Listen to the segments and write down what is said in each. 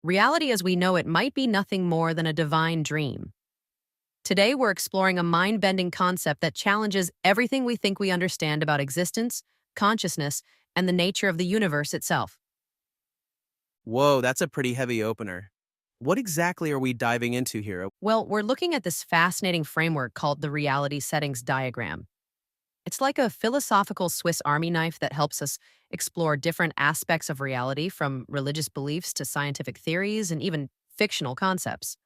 Reality as we know it might be nothing more than a divine dream. Today, we're exploring a mind bending concept that challenges everything we think we understand about existence, consciousness, and the nature of the universe itself. Whoa, that's a pretty heavy opener. What exactly are we diving into here? Well, we're looking at this fascinating framework called the reality settings diagram. It's like a philosophical Swiss Army knife that helps us explore different aspects of reality, from religious beliefs to scientific theories and even fictional concepts.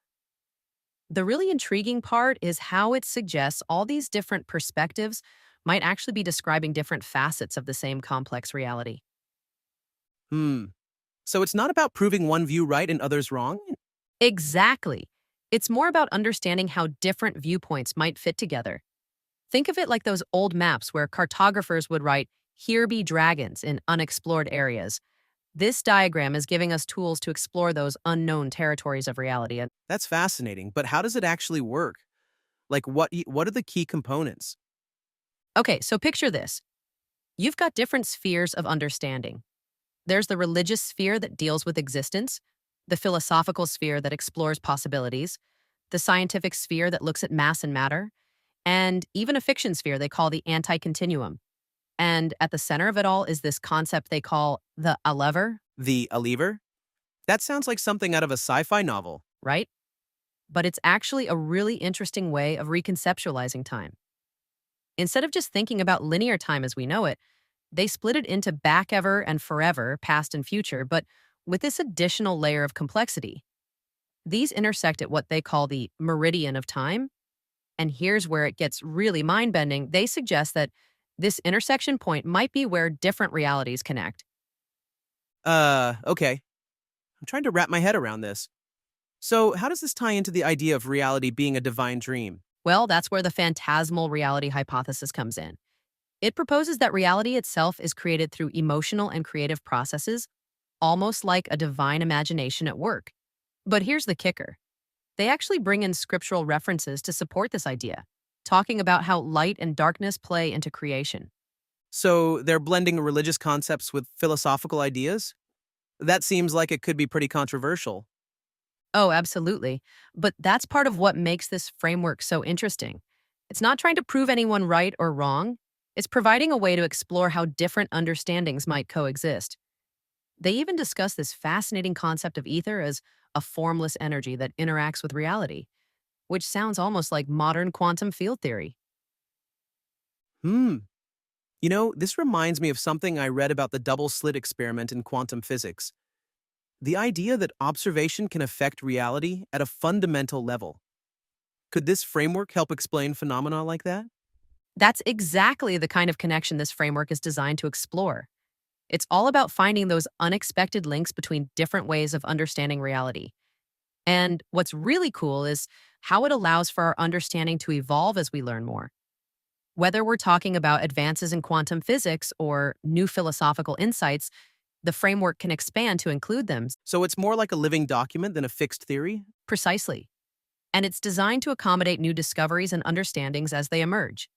The really intriguing part is how it suggests all these different perspectives might actually be describing different facets of the same complex reality. Hmm. So it's not about proving one view right and others wrong? Exactly. It's more about understanding how different viewpoints might fit together. Think of it like those old maps where cartographers would write, "Here be dragons" in unexplored areas. This diagram is giving us tools to explore those unknown territories of reality. And That's fascinating, but how does it actually work? Like what are the key components? okay, so picture this. You've got different spheres of understanding. There's the religious sphere that deals with existence, the philosophical sphere that explores possibilities, the scientific sphere that looks at mass and matter, and even a fiction sphere they call the anti-continuum. And at the center of it all is this concept they call the alever, The a lever? That sounds like something out of a sci-fi novel. right? But it's actually a really interesting way of reconceptualizing time. Instead of just thinking about linear time as we know it, they split it into back ever and forever, past and future, but with this additional layer of complexity. These intersect at what they call the meridian of time. And here's where it gets really mind bending. They suggest that this intersection point might be where different realities connect. Okay. I'm trying to wrap my head around this. So, how does this tie into the idea of reality being a divine dream? Well, that's where the phantasmal reality hypothesis comes in. It proposes that reality itself is created through emotional and creative processes, almost like a divine imagination at work. But here's the kicker. They actually bring in scriptural references to support this idea, talking about how light and darkness play into creation. So, they're blending religious concepts with philosophical ideas? That seems like it could be pretty controversial. Oh, absolutely. But that's part of what makes this framework so interesting. It's not trying to prove anyone right or wrong, it's providing a way to explore how different understandings might coexist. They even discuss this fascinating concept of ether as a formless energy that interacts with reality, which sounds almost like modern quantum field theory. Hmm. This reminds me of something I read about the double slit experiment in quantum physics. The idea that observation can affect reality at a fundamental level. Could this framework help explain phenomena like that? That's exactly the kind of connection this framework is designed to explore. It's all about finding those unexpected links between different ways of understanding reality. And what's really cool is how it allows for our understanding to evolve as we learn more. Whether we're talking about advances in quantum physics or new philosophical insights, the framework can expand to include them So it's more like a living document than a fixed theory? precisely. And it's designed to accommodate new discoveries and understandings as they emerge.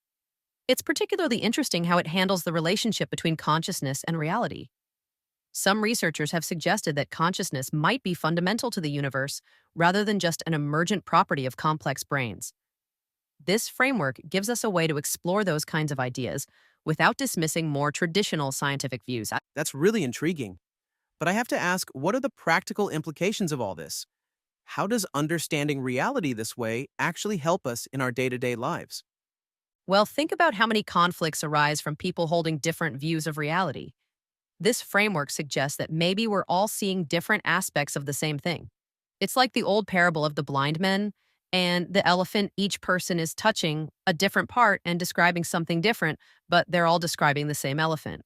It's particularly interesting how it handles the relationship between consciousness and reality. Some researchers have suggested that consciousness might be fundamental to the universe rather than just an emergent property of complex brains. This framework gives us a way to explore those kinds of ideas without dismissing more traditional scientific views. That's really intriguing. But I have to ask, what are the practical implications of all this? How does understanding reality this way actually help us in our day to day lives? Well, think about how many conflicts arise from people holding different views of reality. This framework suggests that maybe we're all seeing different aspects of the same thing. It's like the old parable of the blind men and the elephant. Each person is touching a different part and describing something different, but they're all describing the same elephant.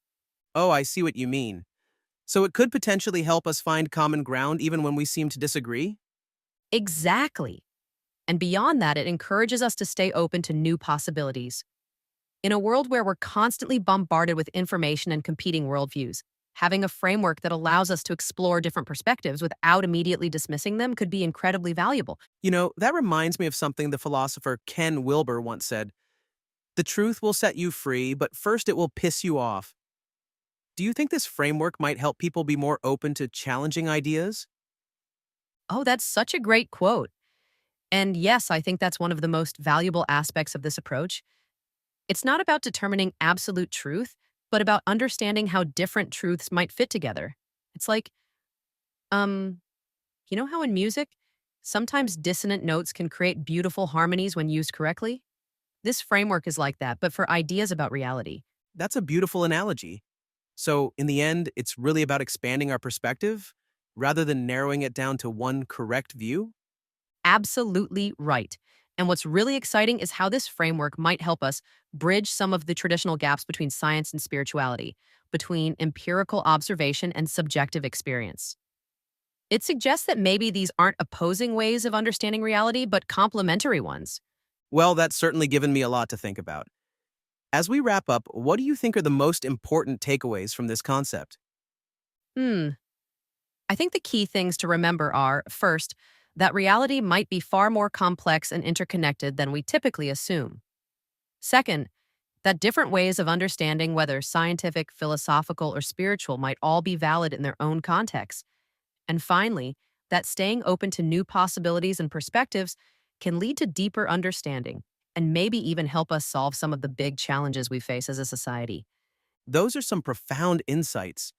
Oh, I see what you mean. So it could potentially help us find common ground even when we seem to disagree? Exactly. And beyond that, it encourages us to stay open to new possibilities. In a world where we're constantly bombarded with information and competing worldviews, having a framework that allows us to explore different perspectives without immediately dismissing them could be incredibly valuable. That reminds me of something the philosopher Ken Wilber once said. The truth will set you free, but first it will piss you off. Do you think this framework might help people be more open to challenging ideas? Oh, that's such a great quote. And yes, I think that's one of the most valuable aspects of this approach. It's not about determining absolute truth, but about understanding how different truths might fit together. It's like, um, you know how in music, sometimes dissonant notes can create beautiful harmonies when used correctly? This framework is like that, but for ideas about reality. That's a beautiful analogy. So, in the end, it's really about expanding our perspective rather than narrowing it down to one correct view? Absolutely right. And what's really exciting is how this framework might help us bridge some of the traditional gaps between science and spirituality, between empirical observation and subjective experience. It suggests that maybe these aren't opposing ways of understanding reality, but complementary ones. Well, that's certainly given me a lot to think about. As we wrap up, what do you think are the most important takeaways from this concept? Hmm. I think the key things to remember are first, that reality might be far more complex and interconnected than we typically assume. Second, that different ways of understanding, whether scientific, philosophical, or spiritual, might all be valid in their own context. And finally, that staying open to new possibilities and perspectives can lead to deeper understanding and maybe even help us solve some of the big challenges we face as a society. Those are some profound insights,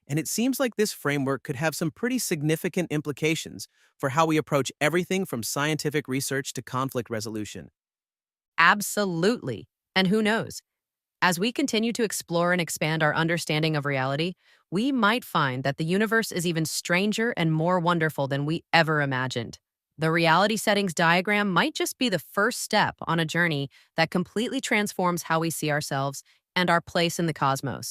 and it seems like this framework could have some pretty significant implications for how we approach everything from scientific research to conflict resolution. Absolutely. And who knows? As we continue to explore and expand our understanding of reality, we might find that the universe is even stranger and more wonderful than we ever imagined. The reality settings diagram might just be the first step on a journey that completely transforms how we see ourselves and our place in the cosmos.